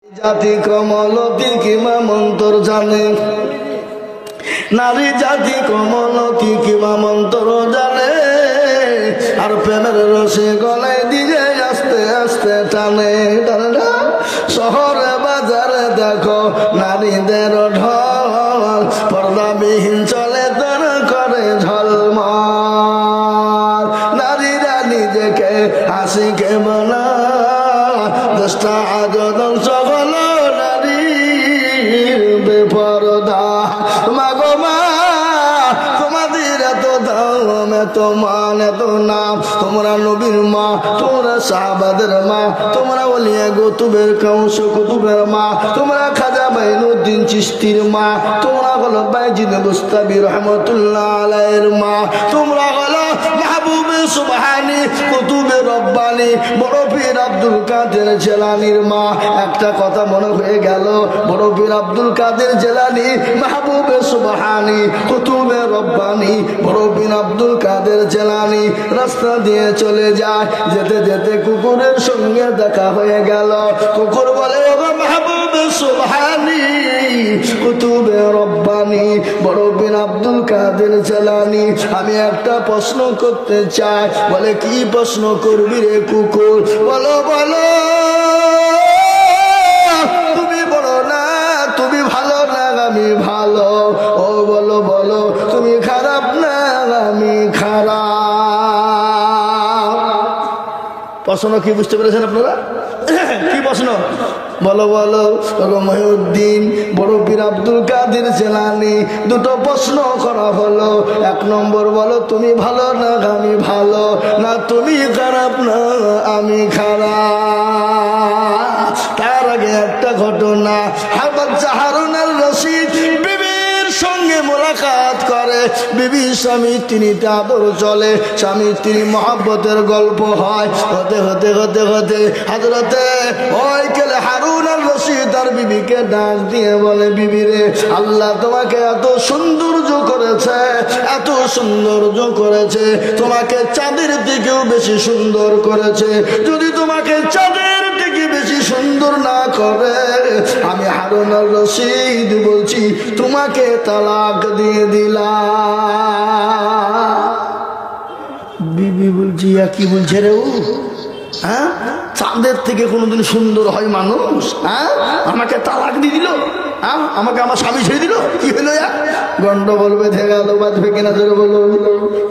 জাতি কমলতি কিমা মন্তর জানে, নারী জাতি কমলতি কিমা মন্তর জানে, আর প্রেমের রসে গলায় দিয়ে আস্তে আস্তে টানে। শহরে বাজারে দেখো নারীদের ঢল, পর্দাবিহীন চলে তার করে ঝলমল। নারীরা নিজেকে হাসিকে বলা, দেশটা আজ ধ্বংস হলো নারীর বেপরদা। মাগো মা, তোমাদের এত দাম এত মান এত নাম, তোমরা নবীর মা, তোমরা সাহাবাদের মা, তোমরা ওলিয়া কুতুবের কাউস কুতুবের মা, তোমরা খাজা মাইনুদ্দিন চিশতির মা, তোমরা হলো বাইজিদ বুস্তাবি রহমতুল্লাহ আলাইহির মা, তোমরা হলো মাহবুবে সুবহানি কুতুবে রব্বানি বড় পীর আব্দুল কাদের জেলানির মা। একটা কথা মনে হয়ে গেল, বড় পীর আব্দুল কাদের জেলানি মাহবুবে সুবহানি কুতুবে রব্বানি বড় পীর আব্দুল কাদের জেলানি রাস্তা দিয়ে চলে যায়, যেতে যেতে কুকুরের সঙ্গে দেখা হয়ে গেল। কুকুর বলে, ও মাহবুবে সুবহানি কুতুবে রব্বানি বড় পীর আব্দুল কাদের জেলানি, আমি একটা প্রশ্ন করতে চাই। বলে, কি প্রশ্ন করবি রে কুকুর? বলো বলো, তুমি বলো না তুমি ভালো না আমি ভালো, ও বলো বলো তুমি খারাপ না আমি খারাপ। প্রশ্ন কি বুঝতে পেরেছেন আপনারা? কি প্রশ্ন? বলো বলো। মহিউদ্দিন বড় পীর আব্দুল কাদের জেলানি দুটো প্রশ্ন করা হলো। এক নম্বর, বলো তুমি ভালো না আমি ভালো, না তুমি খারাপ না আমি খারাপ। তার আগে একটা ঘটনা, বাচ্চা হারুন আল রশিদ বিবির সঙ্গে মোলাকাত করে, বিবি স্বামী স্ত্রীতে আদর চলে, স্বামী স্ত্রী মহব্বতের গল্প হয়। হতে হতে হতে হতে হযরতে ওই কেলে হারুন আল রশিদ তার বিবিকে ডাক দিয়ে বলে, বিবি রে, আল্লাহ তোমাকে এত সৌন্দর্য করেছে, এত সৌন্দর্য করেছে, তোমাকে চাঁদের থেকেও বেশি সুন্দর করেছে। যদি তোমাকে চাঁদের থেকে বেশি সুন্দর না করে, আমি হারুন আল রশিদ বলছি তোমাকে তালাক দিয়ে দিলাম। বিবি বলছি, কি বলছে রে ও? হ্যাঁ, চাঁদের থেকে কোনোদিন সুন্দর হয় মানুষ? হ্যাঁ, আমাকে তালাক দিয়ে দিল, হ্যাঁ, আমাকে আমার স্বামী ছেড়ে দিল, কি হলো? গন্ডগোল বেঁধে গেল। বাঁচবে কিনা জোরে বলুন।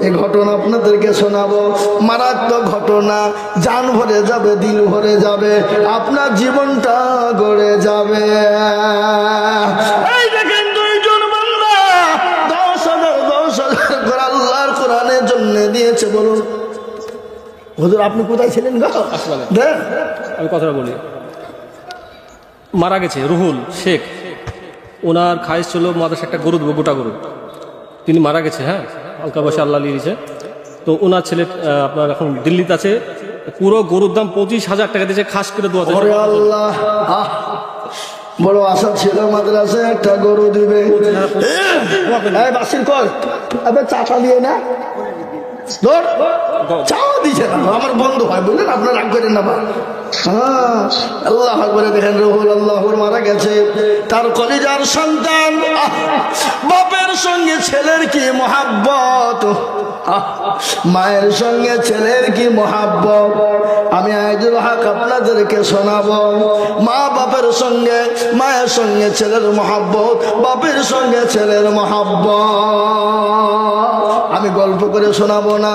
এই ঘটনা আপনাদেরকে শোনাবো, মারাত্মক ঘটনা। জান ভরে যাবে, দিল ভরে যাবে, আপনার জীবনটা গড়ে যাবে। এই দেখেন, দুইজন বান্দা 10,000 করে আল্লাহর কোরআনের জন্য দিয়েছে। বলুন হুজুর, আপনি কোথায় ছিলেন গো? আমি কথাটা বলি। মারা গেছে রুহুল শেখ, ওনার খাইশ ছিল মাদ্রাসা একটা গরু দেবো, গোটা গরু। তিনি মারা গেছে, হ্যাঁ, হালকা বসে আল্লাহ লিয়েছে। তো ওনার ছেলে আপনার এখন দিল্লিতে আছে, পুরো গরুর দাম 25,000 টাকা দিয়েছে, খাস করে দোয়া। আল্লাহ, বড় আশা ছিল মাদ্রাসায় একটা গরু দিবে। বাসির কর, চাটা দিয়ে না, চাও দিছে না, আমার বন্ধ হয়, বুঝলেন? আপনার রাগ করেন না। হ্যাঁ, আল্লাহ আকবার। দেখেন, রুহুল আল্লাহর মারা গেছে, তার কলিজার সন্তান, বাপের সঙ্গে ছেলের কি মহাব্বত, মায়ের সঙ্গে ছেলের কি মহাব্বত। আমি আইজুল হক আপনাদেরকে শোনাবো, মা বাপের সঙ্গে, মায়ের সঙ্গে ছেলের মহাব্বত, বাপের সঙ্গে ছেলের মহাব্বত। আমি গল্প করে শোনাবো না,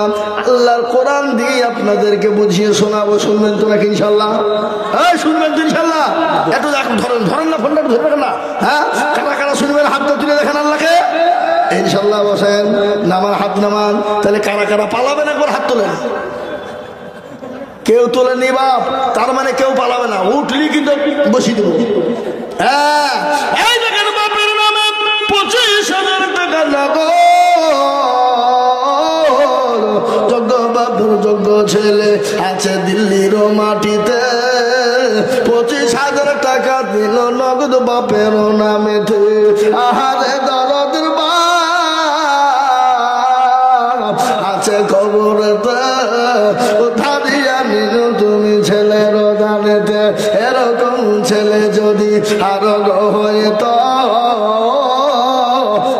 আল্লাহর কোরআন দিয়ে আপনাদেরকে বুঝিয়ে শোনাবো। শুনবেন তো নাকি ইনশাল্লাহ? হ্যাঁ, শুনবেন তো ইনশাল্লাহ? একটু ধরেন ধরেন না, ফোনটা ধরবেন না। হ্যাঁ, কারা কারা শুনবেন হাতটা তুলে দেখেন আল্লাহকে। ইনশাল্লাহ বসেন, নামান, হাত নামান। তাহলে কারা কারা পালাবেন একবার হাত তোলেন। কেউ তোলেনি বাপ, তার মানে কেউ পালাবে না। উঠলি কিন্তু বসিয়ে দেবো। হ্যাঁ, এই দেখেন, বাপের নামে 25,000 টাকা লাগো, যোগ্য বাবুর যোগ্য ছেলে আছে দিল্লির মাটিতে, 25,000 টাকা দিল নগদ বাপের নামে। আহারে দরদের বাপ আছে কবরেতে, ধারিয়া নিল তুমি ছেলের দানেতে, এরকম ছেলে যদি আর হইত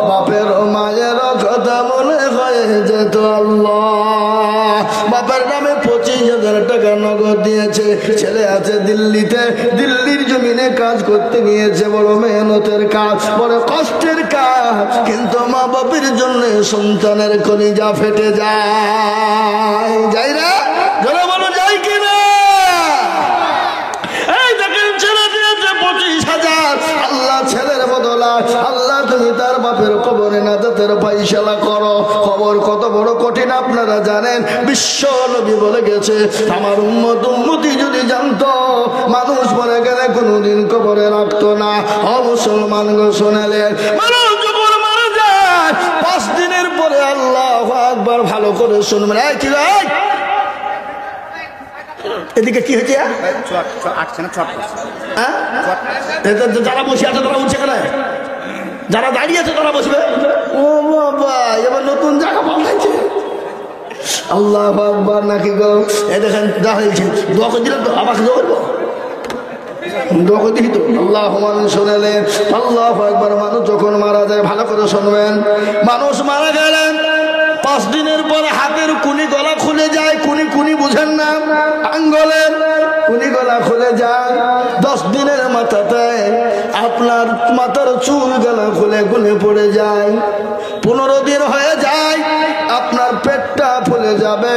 বাপের মায়ের কথা মনে হয়ে যেত আল্লাহ। বাপের নামে 25,000 টাকা নগদ দিয়েছে। ছেলে আছে দিল্লিতে, দিল্লির জমিনে কাজ করতে গিয়েছে, বড় মেহনতের কাজ, বড় কষ্টের কাজ, কিন্তু মা বাপের জন্য সন্তানের কলিজা ফেটে যায়। যাই না? যারা বলো যাই কিনা? এই দেখেন ছেলে দিয়েছে 25,000, আল্লাহ ছেলের বদলা, আল্লাহ তুমি তার বাপের কবরে নাজাতের ফায়সালা করো। খবর কত বড় কঠিন আপনারা জানেন। বিশ্ব নবী বলে গেছে, আমার উম্মত উম্মতি যদি জানতো মানুষ মরে গেলে কোনোদিন কবরে রাখতো না। ও মুসলমান গো শোনালেন, মানুষ যখন মারা যায় 5 দিনের পরে আল্লাহু আকবার, ভালো করে শুনবেন। এই কি ভাই এদিকে কি হয়েছে? যারা বসে আছে তারা উঠছে কেন? যারা দাঁড়িয়ে আছে তারা বসবে। ও বাবা, এবার নতুন জায়গা পাল্টাইছে। আল্লাহু আকবার নাকি গো? এই দেখেন দাঁড়িয়েছে, দোয়া করে দিলেন তো, আমাকে দোয়া করবো, দোয়া করে দিই তো। আল্লাহু আকবার শোনালেন, আল্লাহু আকবার। মানুষ যখন মারা যায় ভালো করে শুনবেন, মানুষ মারা গেলেন 5 দিনের পরে হাতের কুনি গলা খুলে যায়। কুনি কুনি বুঝেন না? আঙ্গুলের কুনি গলা খুলে যায়। 10 দিনের মাথাতে আপনার মাথার চুল গলা খুলে গুলে পড়ে যায়। 15 দিন হয়ে যায় আপনার পেটটা ফুলে যাবে।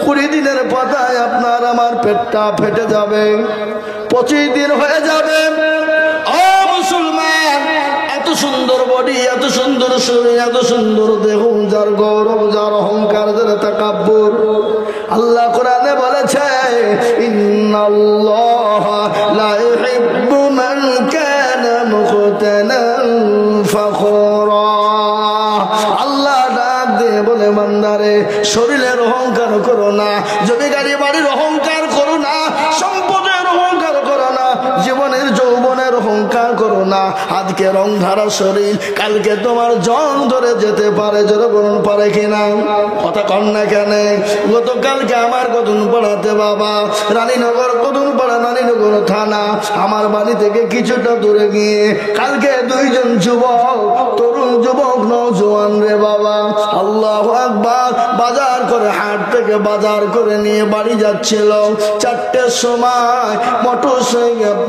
20 দিনের পাতায় আপনার আমার পেটটা ফেটে যাবে। 25 দিন হয়ে যাবে। ও মুসলমান, এত সুন্দর বডি, এত সুন্দর শরীর, এত সুন্দর দেহ, যার গৌরব, যার অহংকার, যার তাকাব্বুর, আল্লাহ কোরআনে বলেছে, ইন্নাল্লাহা লা ইউহিব্বু মান কানা মুখতানান ফাখুরা। আল্লাহ ডাক দিয়ে বলে, বান্দারে শরীরের অহংকার করো না, জমি গাড়ি বাড়ির অহংকার করো না, সম্পদের অহংকার করো না, জীবনের যৌবনের অহংকার করো না। আজকে রং ধারা শরীর, কালকে তোমার জং ধরে যেতে পারে। জোরে বলুন পারে কিনা? কথা কন না কেন? গতকালকে আমার কদুন পাড়াতে বাবা, রানীনগর কদুন পাড়া, রানীনগর থানা, আমার বাড়ি থেকে কিছুটা দূরে গিয়ে কালকে 2 জন যুবক, তরুণ যুবক, নওজোয়ান রে বাবা, আল্লাহু আকবার, বাজার করে, হাট থেকে বাজার করে নিয়ে বাড়ি যাচ্ছিল। 4টের সময়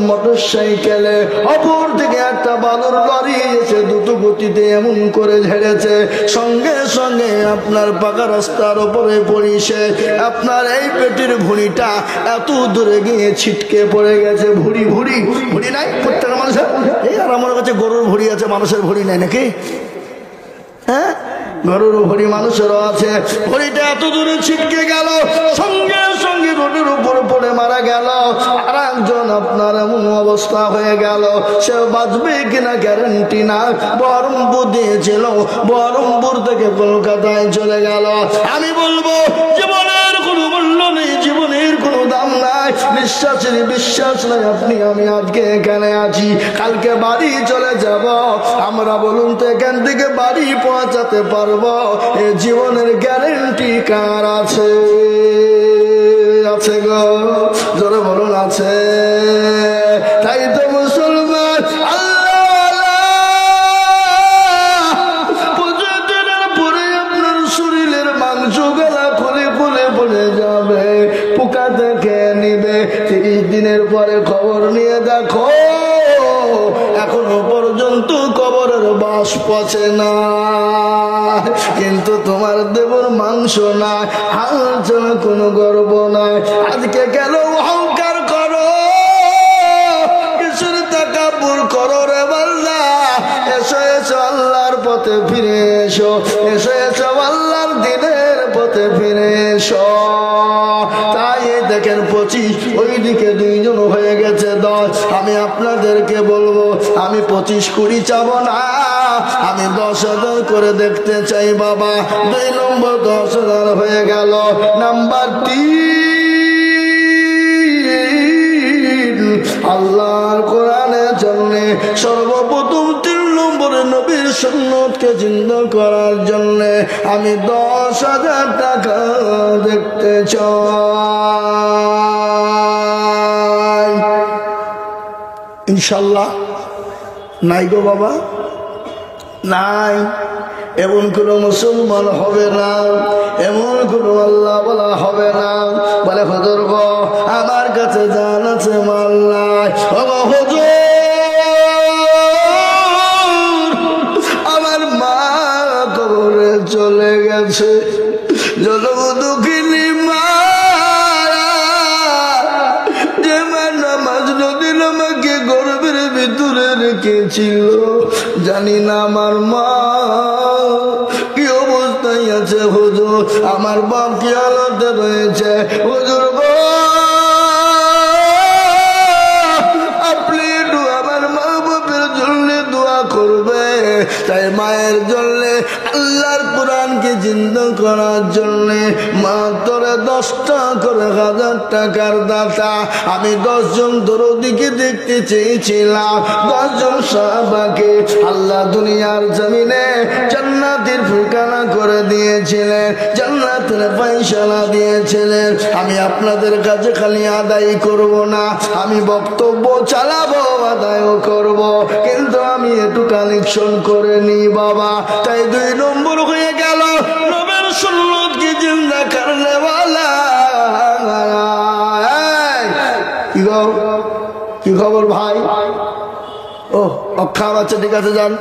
মোটরসাইকেলে অপর থেকে একটা বালুর লরি এসে দ্রুত গতিতে এমন করে ঝেড়েছে, সঙ্গে সঙ্গে আপনার পাকা রাস্তার উপরে পড়িছে। আপনার এই পেটের ভুঁড়িটা এত দূরে গিয়ে ছিটকে পড়ে গেছে। ভুঁড়ি ভুঁড়ি ভুঁড়ি নাই প্রত্যেক মানুষের। এই আর আমার কাছে গরুর ভুঁড়ি আছে, মানুষের ভুঁড়ি নাই নাকি? হ্যাঁ, গরুর ভুঁড়ি মানুষেরও আছে। ভুঁড়িটা এত দূরে ছিটকে গেল, সঙ্গে সঙ্গে রোডের উপর পড়ে মারা গেল। আর একজন আপনার এমন অবস্থা হয়ে গেল, সে বাঁচবে কিনা গ্যারান্টি না। বহরমপুর দিয়েছিল, বহরমপুর থেকে কলকাতায় চলে গেল। আমি বলবো জীবনের কোনো মূল্য নেই, জীবনের কোনো দাম নাই, নিঃশ্বাসের বিশ্বাস নাই। আপনি আমি আজকে এখানে আছি, কালকে বাড়ি চলে যাব। আমরা বলুন তো এখান থেকে বাড়ি পৌঁছাতে পারবো? এ জীবনের গ্যারান্টি কার আছে? আছে গো, জোরে বলুন আছে। তাই তো মুসলমান, আপনার শরীরের মাংস গলা খুলে খুলে পড়ে যাবে, পোকা দেখে নিবে। 30 দিনের পরে খবর নিয়ে দেখো, এখনো পর্যন্ত কবরের বাস পচে না, কিন্তু তোমার দেবর মাংস না, হালচ কোনো গর্ব নাই। আজকে কেন অহংকার করো, কিসের তাকাব্বুর করো রে বান্দা? এসো এসো আল্লাহর পথে ফিরে এসো, এসো এসো আল্লাহর দিনের পথে ফিরে এসো। তাই দেখেন 25, ওইদিকে 2 জন হয়ে গেছে 10। আমি আপনাদেরকে বলবো, আমি 25-20 চাবো না, আমি 10,000 করে দেখতে চাই বাবা। 2 নম্বর 10,000 হয়ে গেল। নাম্বার 3, আল্লাহর কোরআনের জন্য সর্বপ্রথম 3 নম্বরে নবীর সুন্নতকে জিন্দা করার জন্য আমি 10,000 টাকা দেখতে চাই। ইনশাল্লাহ নাই গো বাবা, নাই। এমন কোনো মুসলমান হবে না, এমন কোনো আল্লাহ বলা হবে না বলে হুজুর গো আমার কাছে জান আছে মাল নাই। ও হুজুর আমার মা কবরে চলে গেছে, জনম দুঃখিনী মা, যে মা নামাজ নদীর আমাকে গর্বের ভিতরে রেখেছিল, জানি না আমার মা কি অবস্থায় আছে। হুজুর আমার বাপ কি হালতে রয়েছে। হুজুর গো আপনি একটু আমার মা বাপের জন্য দোয়া করবে, তাই মায়ের জন্য আল্লাহর কোরআনকে জিন্দা করার জন্য মাত্র 10টা করে 1000 টাকার দাতা আমি 10 জন দরদিকে দেখতে চেয়েছিলাম। 10 জন সাহাবাকে আল্লাহ দুনিয়ার জমিনে জান্নাতের ঠিকানা করে দিয়েছিলেন, জান্নাতের ফয়সালা দিয়েছিলেন। আমি আপনাদের কাছে খালি আদায় করব না, আমি বক্তব্য চালাবো, আদায়ও করব, কিন্তু আমি একটু কালেকশন করে নি বাবা। তাই 2 নম্বর হয়ে গেল নবীর সুন্নাত কি জিন্দা করনে वाला। কি খবর ভাই? ও অক্ষার আছে, ঠিক আছে যান।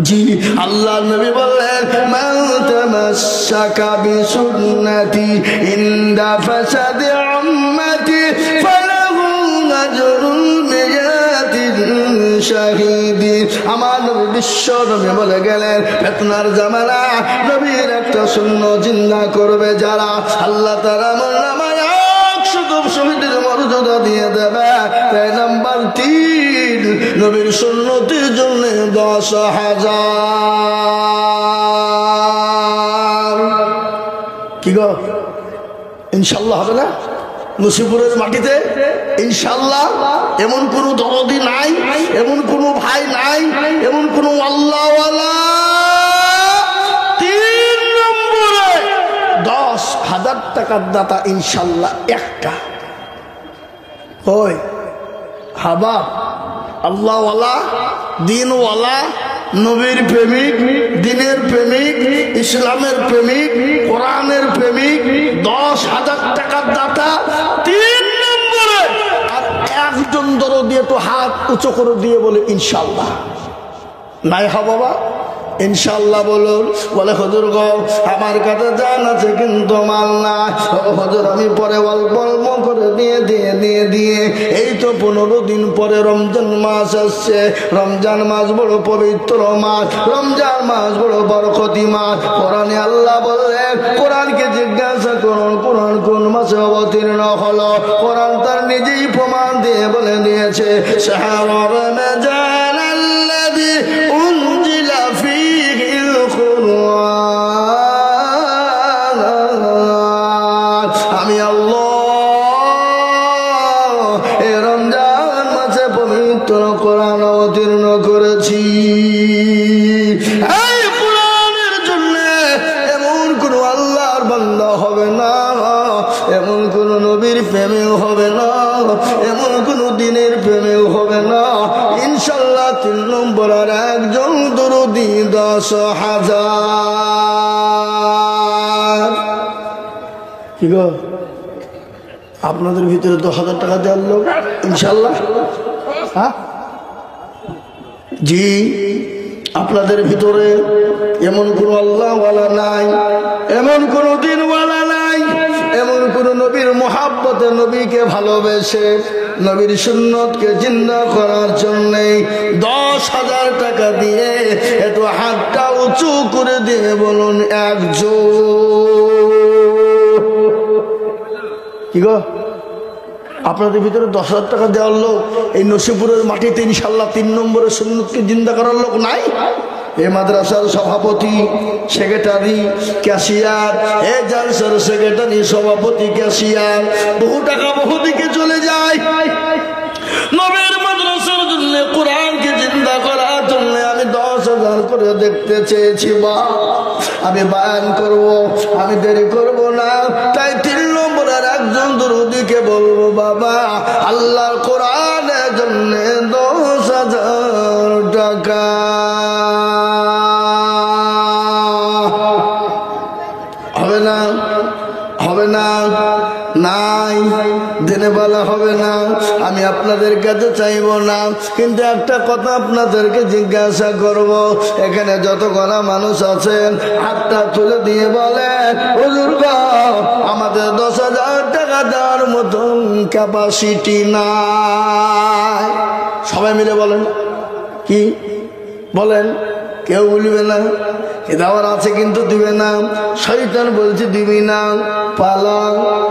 জি আল্লাহ নবী বললেন মান তামাশশাকা বিসুন্নতি ইনদা ফাসাদি উম্মতি ফালাহু আজরুল মিয়াতিন শাহীদিন। আমার নবী বিশ্ব নবী বলে গেলেন ফিতনার জামানা নবীর একটা সুন্নাত জিন্দা করবে যারা, আল্লাহ তাআলা আমার নামায় 100 শহীদের মর্যাদা দিয়ে দেবে। তাই নাম্বার 3 নবীর সুন্নতের জন্য 10,000। কি গো ইনশাল্লাহ হবে না? নসিপুরের মাটিতে ইনশাল্লাহ এমন কোন দরদি নাই, এমন কোন ভাই নাই, এমন কোন আল্লাহওয়ালা। 3 নম্বরে 10,000 টাকার দাতা ইনশাল্লাহ একটা। ওই হাবাব আল্লাহওয়ালা, দিনওয়ালা, নবীর প্রেমিক, দিনের প্রেমিক, ইসলামের প্রেমিক, কোরআনের প্রেমিক, 10,000 টাকার দাতা 3 নম্বরে। আর একজন দরদি একটু হাত উঁচু করে দিয়ে বলে ইনশাল্লাহ। নাই হা বাবা ইনশাল্লাহ বলুন। বলে হুজুর গো আমার কাছে জান আছে কিন্তু মাল না। হুজুর আমি পরে অল্প অল্প করে দিয়ে এই তো 15 দিন পরে রমজান মাস আসছে। রমজান মাস বড় পবিত্র মাস, রমজান মাস বড় বরকতি মাস। কোরআনে আল্লাহ বললেন কোরআনকে জিজ্ঞাসা করুন কোরআন কোন মাসে অবতীর্ণ হলো। কোরআন তার নিজেই প্রমাণ দিয়ে বলে দিয়েছে শাহরু রমজান আল্লাযী উনজিলা ফীহিল কুরআন। আমি আল্লাহ এই রমজান মাসে পবিত্র কোরআন অবতীর্ণ করেছি। এই কোরআনের জন্য এমন কোন আল্লাহর বান্দা হবে না, এমন কোন নবীর প্রেমেও হবে না, এমন কোন দিনের প্রেমেও হবে না ইনশাল্লাহ। 3 নম্বর আর একজন দরদি 10,000। কি গো আপনাদের ভিতরে 10,000 টাকা দেওয়ার লোক ইনশাল্লাহ? হ্যাঁ জি আপনাদের ভিতরে এমন কোন আল্লাহওয়ালা নাই, এমন কোন দিনওয়ালা নাই, এমন কোন নবীর মোহাব্বতে নবীকে ভালোবেসে নবীর সুন্নতকে জিন্দা করার জন্য 10,000 টাকা দিয়ে একটু হাতটা উঁচু করে দিয়ে বলুন একজন। কি গো আপনাদের ভিতরে 10,000 টাকা দেওয়ার লোক এই নসিপুরের মাটিতে ইনশাল্লাহ 3 নম্বরের সুন্নতকে জিন্দা করার লোক নাই? এই মাদ্রাসার সভাপতি, সেক্রেটারি, ক্যাশিয়ার, এই জালসার সেক্রেটারি, সভাপতি, ক্যাশিয়ার, বহু টাকা বহু দিকে চলে যায়। নবীর মাদ্রাসার জন্য কোরআনকে জিন্দা করার জন্য আমি 10,000 করে দেখতে চেয়েছি। বা আমি বায়ান করব, আমি দেরি করব না। তাই 3 নম্বরের একজন দরদিকে বলবো বাবা আল্লাহর কোরআনের জন্য দিনে বলা হবে না, আমি আপনাদের কাছে চাইব না, কিন্তু একটা কথা আপনাদেরকে জিজ্ঞাসা করব, এখানে যত গণা মানুষ আছেন হাতটা তুলে দিয়ে বলেন, হুজুর গো, আমাদের 10,000 টাকা দেওয়ার মতন ক্যাপাসিটি নাই। সবাই মিলে বলেন, কি বলেন? কেউ বলবে না দেওয়ার আছে কিন্তু দিবে না। শয়তান বলছে দিবি না, পালা,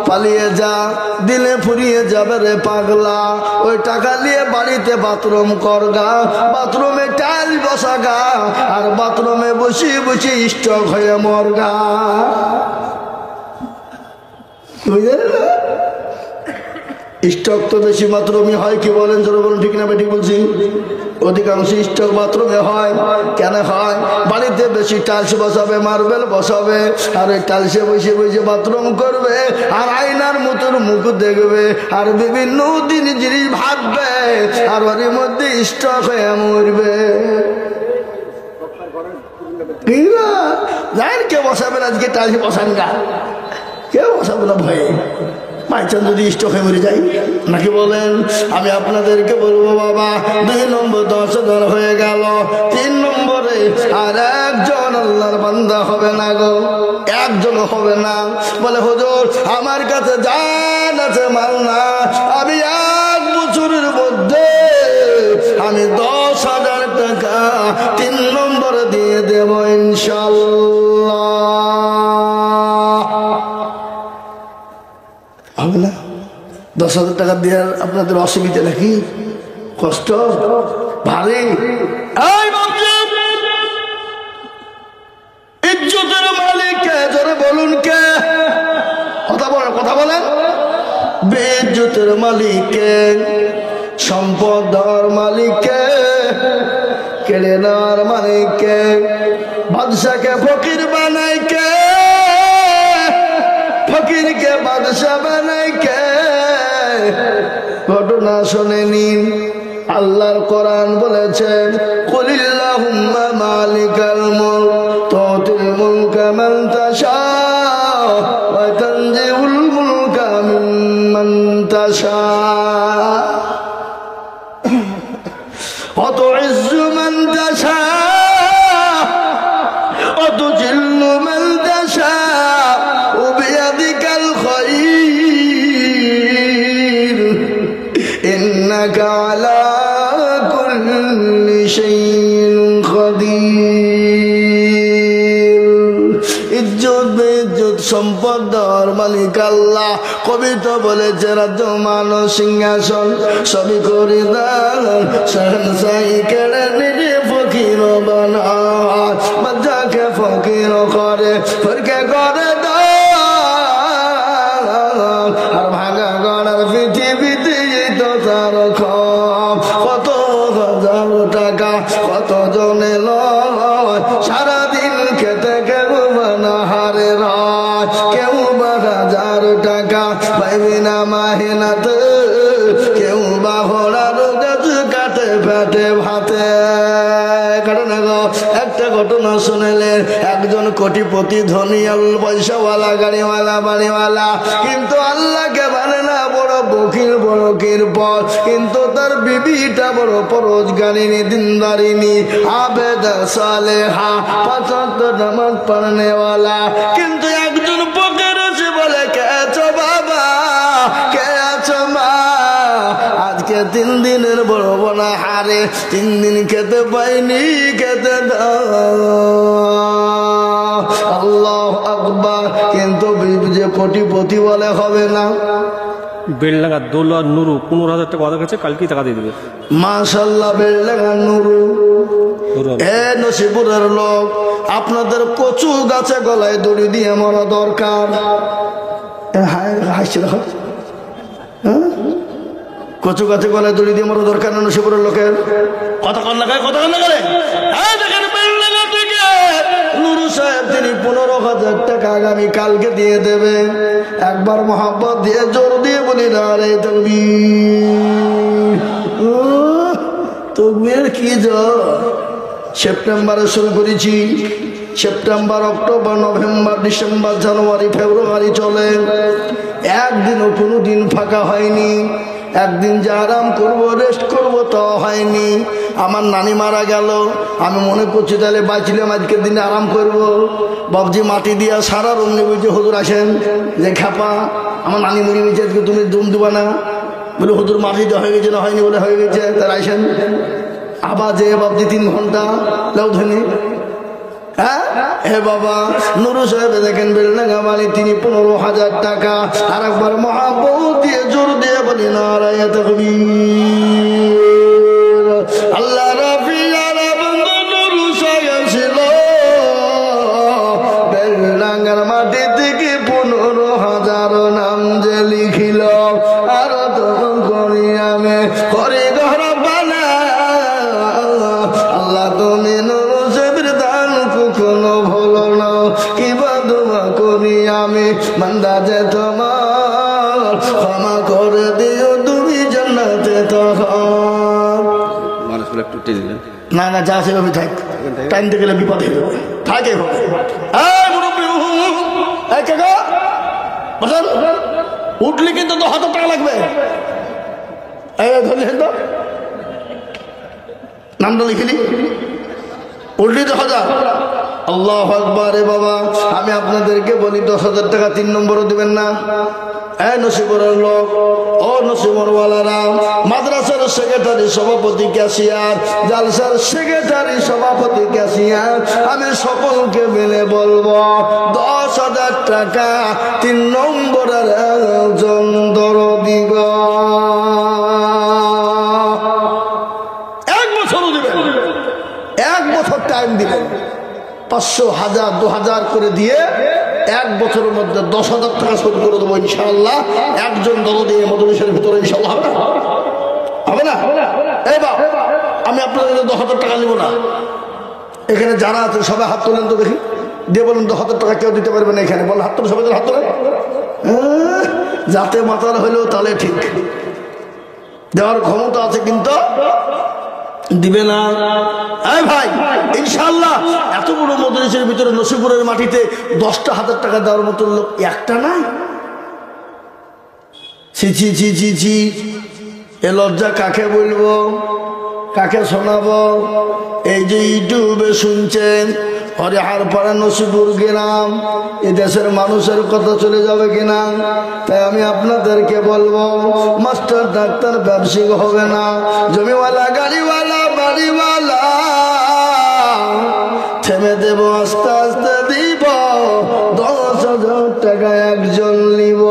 পালিয়ে যা, দিলে ফুরিয়ে যাবে রে পাগলা। ওই টাকা নিয়ে বাড়িতে বাথরুম করগা, বাথরুমে টাইল বসাগা, আর বাথরুমে বসে বসে স্টক হয়ে মরগা। বুঝলেন না? স্টক তো বেশি বাথরুমে হয়, কি বলেন? জোরে বলুন, ঠিক না বেঠিক বলছি? অধিকাংশ স্টক বাথরুমে হয়। কেন হয়? বাড়িতে বেশি টাইলস বসাবে, মার্বেল বসাবে, আর ওই টাইলসে বসে বসে বাথরুম করবে, আর আয়নার মতন মুখ দেখবে, আর বিভিন্ন জিনিস ভাববে, আর ওর মধ্যে স্টক হয়ে মরবে। জানেন কে বসাবেন আজকে টাইলস? বসান গা, কেউ বসাবে না ভয়ে, মাইচান যদি স্টক হয়ে মরে যায়, নাকি বলেন? আমি আপনাদেরকে বলবো বাবা, 2 নম্বর 10,000 হয়ে গেল, 3 নম্বরে আর একজন আল্লাহর বান্দা হবে না গো, একজন হবে না। বলে হুজুর আমার কাছে জান আছে, মাল না, আমি 1 বছরের মধ্যে আমি 10,000 টাকা 3 নম্বরে দিয়ে দেব ইনশাআল্লাহ। হবে না? 10,000 টাকা দেওয়ার আপনাদের অসুবিধা নাকি? কষ্ট ভারী? ইজ্জতের মালিক কে? জোরে বলুন কে? কথা বলেন, কথা বলেন। বেইজ্জতের মালিক কে? সম্পদের মালিক কে? কেড়ে নেওয়ার মালিক কে? বাদশাকে ফকির বানায় কে? ফকিরকে বাদশা বানায় কে? ঘটনা শুনে নিন। আল্লাহর কোরআন বলেছেন, কুলিল্লাহুম্মা মালিকাল মুলক তুতিল মুলকা মান তাশা ওয়া তানজিউল মুলকা মিম্মান তাশা ওয়া তুইজ্জু মান তাশা ওয়া তুজিল্লু মান তাশা বিয়াদিকাল খায়র ইন্নাকা আলা কুল্লি শাইইন কাদির। ইজ্জত বেইজ্জত সম্পদ দেওয়ার মালিক আল্লাহ। কবিতা বলেছে, রাজ্য মানো সিংহাসন সবই করে দান, শাহনশাহী কেড়ে নিয়ে ফকির বানায়, বাচ্চাকে ফকির করে ফরকে করে দান, আর ভাঙা গড়ার পৃথিবীতে তো তার কত 1,000 টাকা কত জনে লয়, সারাদিন খেতে কেউ বানাহারে রাত, কেউ 1,000 টাকা পাইবি না মাহিনাতে, কেউ বা ঘোড়ার গাছ কাটে পেটে ভাতে। একটা ঘটনা শুনেলেন, একজন কোটিপতি ধনী পয়সাওয়ালা গাড়িওয়ালা বাড়িওয়ালা, কিন্তু আল্লাহকে মানে না, বড় বকির বড় কিরপর, কিন্তু তার বিবিটা বড় পরোজগারিনী দিনদারিনী আবেদা সালেহা 5 ওয়াক্ত নামাজ পড়নেওয়ালা। কিন্তু একজন ফকির এসে বলে, কে আছো বাবা, কে আছো মা, আজকে 3 দিনের বড় বোনা হারে, 3 দিন খেতে পাইনি, খেতে দাও। আল্লাহু আকবার। কিন্তু যে কোটিপতি বলে হবে না, বেলডাঙ্গা দৌলা নুরু 15,000 টাকা ওদের কাছে, কালকেই টাকা দিয়ে দেবে। মাশাআল্লাহ, বেলডাঙ্গা নুরু এ নসিপুরের লোক। আপনাদের কচু গাছে গলায় দড়ি দিয়ে মরা দরকার। হাসছে দেখো, কচু গাছে গলায় দড়ি দিয়ে মরা দরকার না নসিপুরের লোকের? কথা কন লাগায়, কথা কন লাগালে। নুরু সাহেব তিনি 15,000 টাকা আগামী কালকে দিয়ে দেবে। একবার মোহাম্মত দিয়ে জোর দিয়ে বলি, নারে তাকবীর, তাকবীর কি জোর। সেপ্টেম্বরে শুরু করেছি, সেপ্টেম্বর, অক্টোবর, নভেম্বর, ডিসেম্বর, জানুয়ারি, ফেব্রুয়ারি চলে। একদিনও কোনো দিন ফাঁকা হয়নি। একদিন যে আরাম করব, রেস্ট করব, তা হয়নি। আমার নানি মারা গেল, আমি মনে করছি তাহলে বাঁচলাম, আজকের দিনে আরাম করব। বাবজি মাটি দিয়া সারা রুম নিয়ে বলছে, হুজুর আসেন, যে খাপা আমার নানি মরে গেছে, আজকে তুমি দুম দেবা না? বলে হুজুর মাটি দেওয়া হয়ে গেছে না? হয়নি। বলে হয়ে গেছে। তার আসেন। আবার যে বাবজি 3 ঘন্টা লাউ ধনি। হ্যাঁ হে বাবা নুরু সাহেব দেখেন বেলডাঙ্গা মালি, তিনি 15,000 টাকা। আর একবার মহাব্বত দিয়ে জোর দিয়ে বলি নারায়ে তাকবীর। আল্লাহ রাফিয়ার বন্ধু নুরু সাহেব ছিল বেলডাঙ্গার মাটি থেকে 15,000 নাম যে লিখিল। আর তো করি আমি করি ঘর বানা। আল্লাহ তুমি নুরু সাহেবের দান কখনো ভুলো না। কিবা দোয়া করি আমি বান্দা যে তোমার, ক্ষমা করে দিও তুমি জান্নাতে তখন। না না যা সেভাবে থাক, টাইমতে গেলে বিপদ হয়ে যাবে। থাকে উঠলে কিন্তু 10,000 টাকা লাগবে। ধরলেন তো নামটা লিখিলি, উঠলি 10,000। আল্লাহু আকবার। রে বাবা আমি আপনাদেরকে বলি 10,000 টাকা 3 নম্বরও দিবেন না। নসিবরের লোক, ও নসিবরওয়ালারা, মাদ্রাসার সেক্রেটারি সভাপতি ক্যাশিয়ার, জালসার সেক্রেটারি সভাপতি ক্যাশিয়ার, আমি সকলকে মিলে বলবো 10,000 টাকা 3 নম্বরের একজন দরদি গো। 1 বছরও দিবেন, 1 বছর টাইম দিবেন। 500, 1000, 2000 করে দিয়ে 1 বছরের মধ্যে 10,000 টাকা শোধ করে দেবো ইনশাআল্লাহ। একজন দরদি মজলিসের ভিতরে ইনশাআল্লাহ হবে না? হবে না? এই বাপ আমি আপনাদের 10,000 টাকা নিব না। এখানে যারা আছে সবাই হাত তোলেন তো দেখি, দিয়ে বলুন 10,000 টাকা কেউ দিতে পারবে না। এখানে বলেন হাত তোলেন, সবাই হাত তোলেন। যাতে মাতাল হইলেও তাহলে ঠিক, দেওয়ার ক্ষমতা আছে কিন্তু দিবে না। এই ভাই ইনশাআল্লাহ এত বড় মজলিসের ভিতরে নসিপুরের মাটিতে 10,000 টাকা দেওয়ার মতো লোক একটা নাই। ছি ছি ছি ছি ছি, এ লজ্জা কাকে বলবো, কাকে শোনাবো? এই যে ইউটিউবে শুনছেন হরিহারপাড়া নসিপুর গ্রাম, এ দেশের মানুষের কথা চলে যাবে কিনা? তাই আমি আপনাদেরকে বলবো, মাস্টার ডাক্তার ব্যবসায়িক হবে না, জমিওয়ালা গাড়িওয়ালা বাড়িওয়ালা থেমে দেব, আস্তে আস্তে দিব। 10,000 টাকা একজন নিব।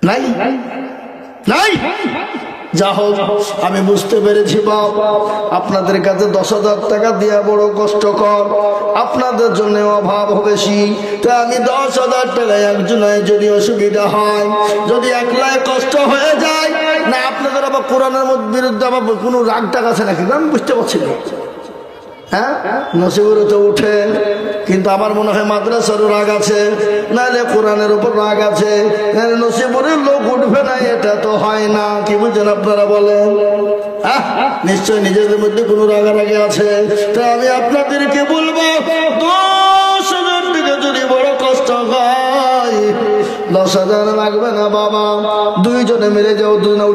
নাই নাই, যা হোক আমি বুঝতে পেরেছি বাপ, আপনাদের কাছে 10,000 টাকা দেওয়া বড় কষ্টকর, আপনাদের জন্য অভাব বেশি। তাই আমি 10,000 টাকায় একজনের যদি অসুবিধা হয়, যদি একলাই কষ্ট হয়ে যায় না, আপনাদের আবার কোরআনের বিরুদ্ধে আবার কোনো রাগ টাগ আছে নাকি আমি বুঝতে পারছি না। হ্যাঁ নসিবুরে তো উঠে, কিন্তু আমার মনে হয় মাদ্রাসারও রাগ আছে, নাহলে কোরআনের উপর রাগ আছে, নাহলে নসিবুরের লোক উঠবে না, এটা তো হয় না। কি বুঝছেন আপনারা বলেন? নিশ্চয় নিজেদের মধ্যে কোনো রাগারাগি আছে। তাই আমি আপনাদেরকে বলবো 10,000 টাকা যদি বড় কষ্ট হয়, 10,000 লাগবে না বাবা, 2 জনে মিলে যাও, 2 না উঠে